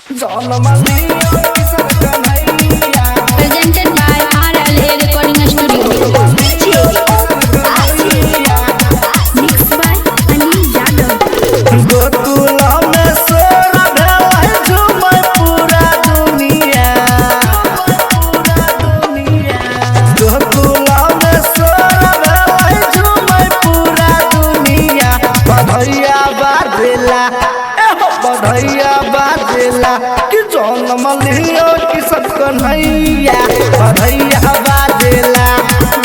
Presented by RLA Recording Studio. Mixed by Anil Yadav. गोकुला में सोरा भेलै झूमै पूरा दुनिया। गोकुला में सोरा भेलै झूमै पूरा दुनिया। बधैया बाजेला बधैया बाजेला कि जन्म लियो किशन कन्हैया। बधैया बाजेला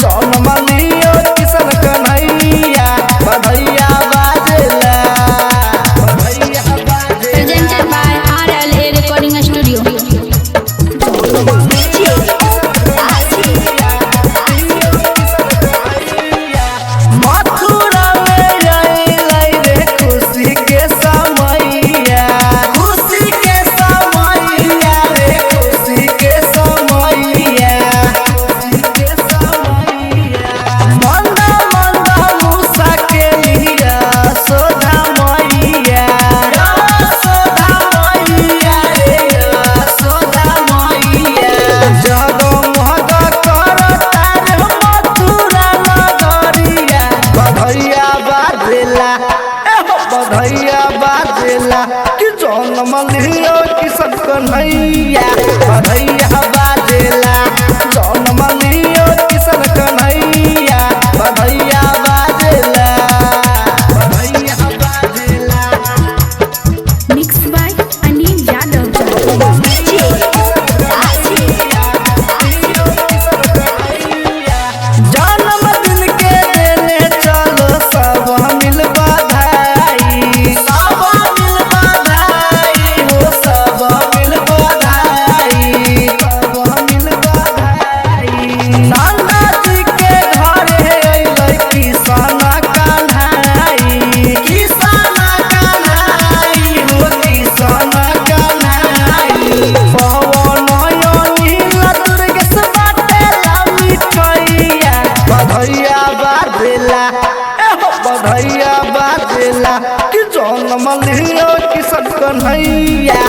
जन्म लियो किशन कन्हैया। बधैया बाजेला बधैया बाजेला। Presented by RLA Recording Studio. Mathura में अइलै रे खुशी के समैया। खुशी के समैया रे खुशी के समैया। मंदा मंदा मूसा के लिया सोधा मैया। सोधा मैया रे सोधा मैया। जगमग करता रे मथुरा नगरिया। बधैया बाजेला बधैया बाजेला कि जन्म लियो किशन कन्हैया। बधैया बाजेला जन्म लियो किशन कन्हैया। बधैया बाजेला बधैया बाजेला। Mixed by Anil Yadav. जन्मदिन के देने चलो सब मिल बधाई। सब मिल बधाई हो सब मिल बधाई। सब मिल बधाई। नंदा जी के घरे अइलै किशन कन्हाई। किशन कन्हाई हो किशन कन्हाई। पवन अनिल दुर्गेश बाटेला मिठैया। बधैया बाजेला बधैया बाजेला कि जन्म लियो किशन कन्हैया।